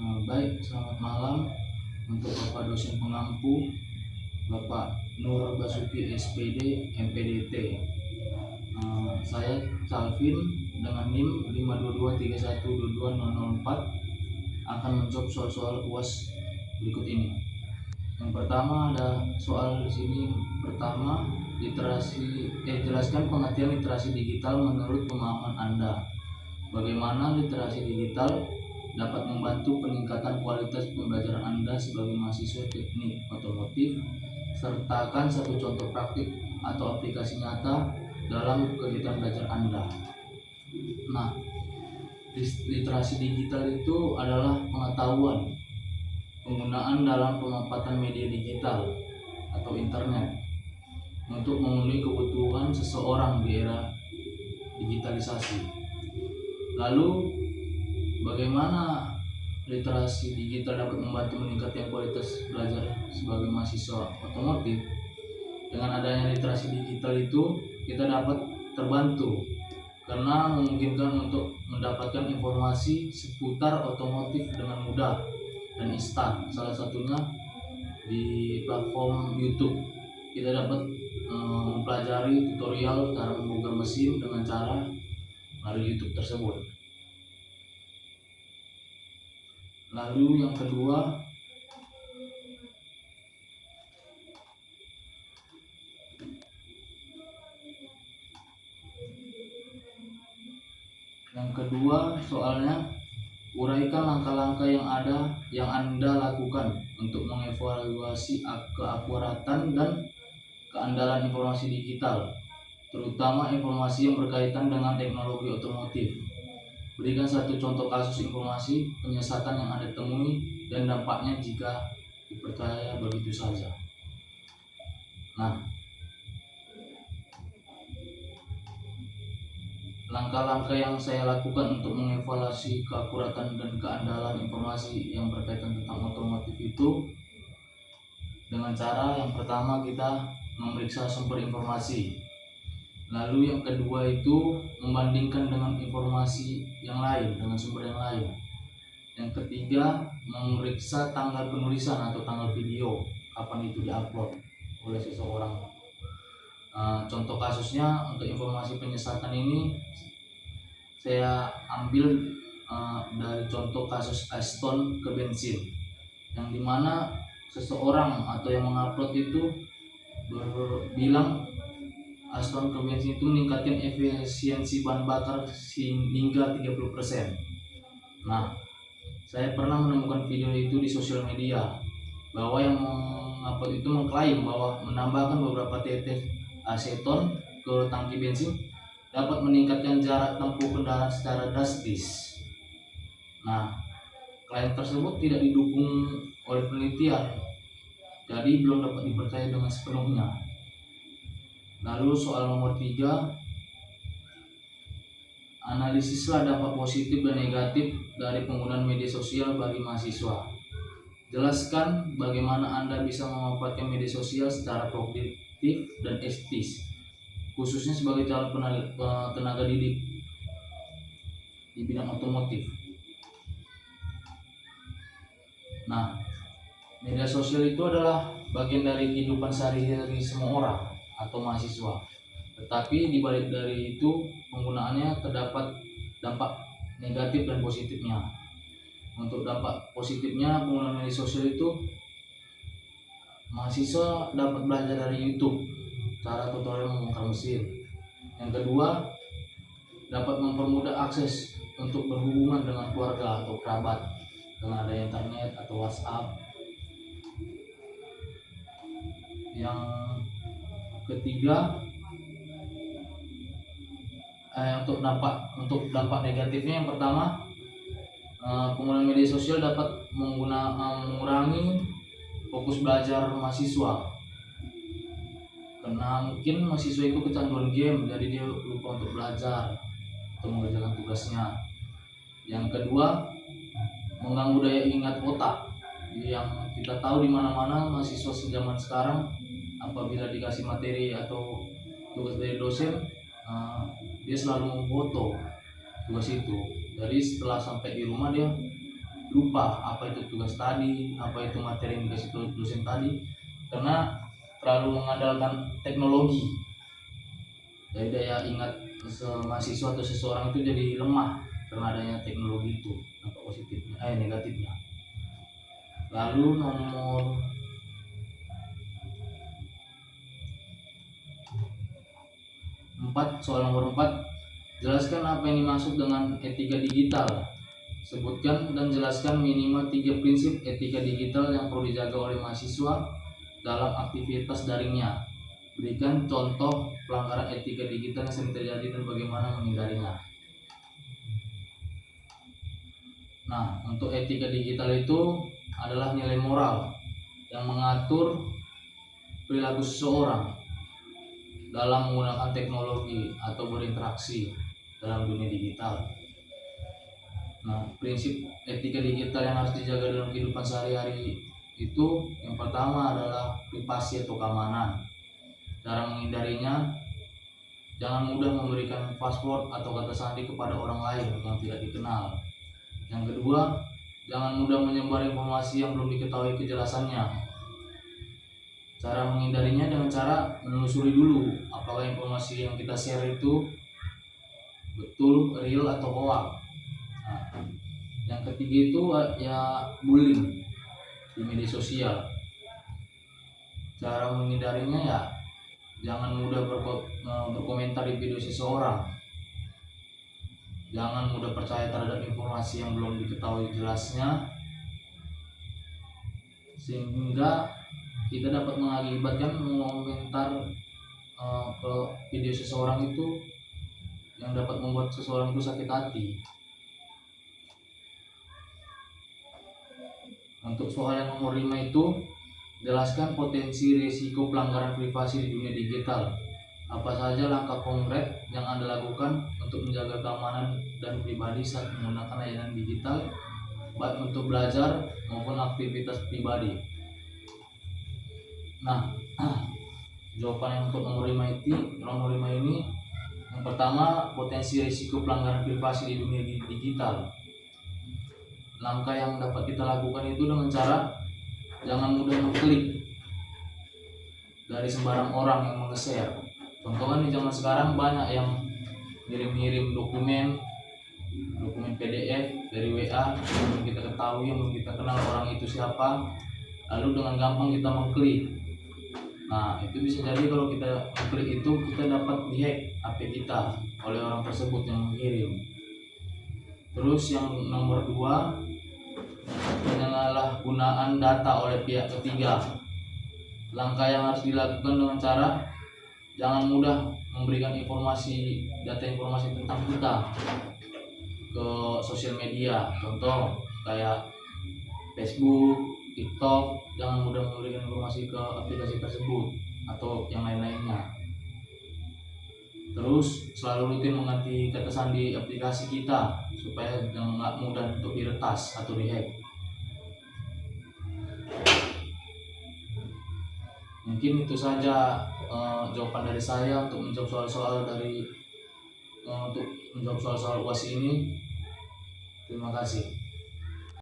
Baik, selamat malam untuk Bapak dosen pengampu, Bapak Nur Basuki SPD MPDT. Saya Calvin dengan NIM 52231220004 akan menjawab soal-soal UAS berikut ini. Yang pertama ada soal di sini. Pertama, jelaskan pengertian literasi digital menurut pemahaman Anda. Bagaimana literasi digital dapat membantu peningkatan kualitas pembelajaran Anda sebagai mahasiswa teknik otomotif? Sertakan satu contoh praktik atau aplikasi nyata dalam kegiatan belajar Anda. Nah, literasi digital itu adalah pengetahuan penggunaan dalam pemanfaatan media digital atau internet untuk memenuhi kebutuhan seseorang di era digitalisasi. Lalu, bagaimana literasi digital dapat membantu meningkatkan kualitas belajar sebagai mahasiswa otomotif? Dengan adanya literasi digital itu, kita dapat terbantu karena memungkinkan untuk mendapatkan informasi seputar otomotif dengan mudah dan instan. Salah satunya di platform YouTube. Kita dapat mempelajari tutorial cara membongkar mesin dengan cara melalui YouTube tersebut. Lalu yang kedua, soalnya uraikan langkah-langkah yang Anda lakukan untuk mengevaluasi keakuratan dan keandalan informasi digital, terutama informasi yang berkaitan dengan teknologi otomotif. Berikan satu contoh kasus informasi penyesatan yang Anda temui dan dampaknya jika dipercaya begitu saja. Nah, langkah-langkah yang saya lakukan untuk mengevaluasi keakuratan dan keandalan informasi yang berkaitan tentang otomotif itu dengan cara yang pertama kita memeriksa sumber informasi. Lalu yang kedua itu membandingkan dengan informasi yang lain, dengan sumber yang lain. Yang ketiga, memeriksa tanggal penulisan atau tanggal video, kapan itu diupload oleh seseorang. Contoh kasusnya untuk informasi penyesatan ini saya ambil dari contoh kasus Aston ke bensin, yang dimana seseorang atau yang mengupload itu bilang Aston ke bensin itu meningkatkan efisiensi bahan bakar hingga 30%. Nah, saya pernah menemukan video itu di sosial media bahwa yang mengupload itu mengklaim bahwa menambahkan beberapa tetes aseton ke tangki bensin dapat meningkatkan jarak tempuh kendaraan secara drastis. Nah, klaim tersebut tidak didukung oleh penelitian, jadi belum dapat dipercaya dengan sepenuhnya. Lalu soal nomor 3, analisislah dampak positif dan negatif dari penggunaan media sosial bagi mahasiswa. Jelaskan bagaimana Anda bisa memanfaatkan media sosial secara produktif dan etis, khususnya sebagai calon tenaga didik di bidang otomotif. Nah, media sosial itu adalah bagian dari kehidupan sehari-hari semua orang atau mahasiswa. Tetapi di balik dari itu penggunaannya terdapat dampak negatif dan positifnya. Untuk dampak positifnya penggunaan media sosial itu, mahasiswa dapat belajar dari YouTube cara tutorial membongkar mesin. Yang kedua, dapat mempermudah akses untuk berhubungan dengan keluarga atau kerabat dengan ada internet atau WhatsApp. Yang ketiga, untuk dampak negatifnya, yang pertama, penggunaan media sosial dapat mengurangi fokus belajar mahasiswa, karena mungkin mahasiswa itu kecanduan game, jadi dia lupa untuk belajar atau mengerjakan tugasnya. Yang kedua, mengganggu daya ingat otak. Yang kita tahu di mana-mana mahasiswa sejaman sekarang apabila dikasih materi atau tugas dari dosen, dia selalu memfoto tugas itu. Jadi setelah sampai di rumah dia lupa apa itu tugas tadi, apa itu materi yang dikasih dosen tadi, karena terlalu mengandalkan teknologi. Jadi daya ingat mahasiswa atau seseorang itu jadi lemah karena adanya teknologi itu, dampak positifnya, negatifnya. Lalu soal nomor 4, jelaskan apa yang dimaksud dengan etika digital. Sebutkan dan jelaskan minimal 3 prinsip etika digital yang perlu dijaga oleh mahasiswa dalam aktivitas daringnya. Berikan contoh pelanggaran etika digital yang sering terjadi dan bagaimana menghindarinya. Nah, untuk etika digital itu adalah nilai moral yang mengatur perilaku seseorang dalam menggunakan teknologi atau berinteraksi dalam dunia digital. Nah, prinsip etika digital yang harus dijaga dalam kehidupan sehari-hari itu yang pertama adalah privasi atau keamanan. Cara menghindarinya, jangan mudah memberikan password atau kata sandi kepada orang lain yang tidak dikenal. Yang kedua, jangan mudah menyebar informasi yang belum diketahui kejelasannya. Cara menghindarinya dengan cara menelusuri dulu apakah informasi yang kita share itu betul, real atau hoax. Nah, yang ketiga itu ya bullying di media sosial. Cara menghindarinya ya jangan mudah berkomentar di video seseorang. Jangan mudah percaya terhadap informasi yang belum diketahui jelasnya, sehingga kita dapat mengakibatkan mengomentar ke video seseorang itu yang dapat membuat seseorang itu sakit hati. Untuk soal yang nomor 5 itu, jelaskan potensi risiko pelanggaran privasi di dunia digital. Apa saja langkah konkret yang Anda lakukan untuk menjaga keamanan dan pribadi saat menggunakan layanan digital, baik untuk belajar maupun aktivitas pribadi. Nah, jawaban yang untuk nomor 5 ini, yang pertama, potensi risiko pelanggaran privasi di dunia digital. Langkah yang dapat kita lakukan itu dengan cara jangan mudah mengklik dari sembarang orang yang nge-share. Contohnya di zaman sekarang banyak yang ngirim dokumen PDF dari WA yang belum kita ketahui, yang belum kita kenal orang itu siapa, lalu dengan gampang kita mengklik. Nah, itu bisa jadi kalau kita mengklik itu kita dapat dihack HP kita oleh orang tersebut yang mengirim. Terus yang nomor 2, penyalahgunaan data oleh pihak ketiga. Langkah yang harus dilakukan dengan cara jangan mudah memberikan data informasi tentang kita ke sosial media. Contoh kayak Facebook, TikTok, jangan mudah memberikan informasi ke aplikasi tersebut atau yang lain-lainnya. Terus selalu rutin mengganti kata sandi aplikasi kita supaya nggak mudah untuk diretas atau dihack. Mungkin itu saja jawaban dari saya untuk menjawab soal-soal UAS ini. Terima kasih.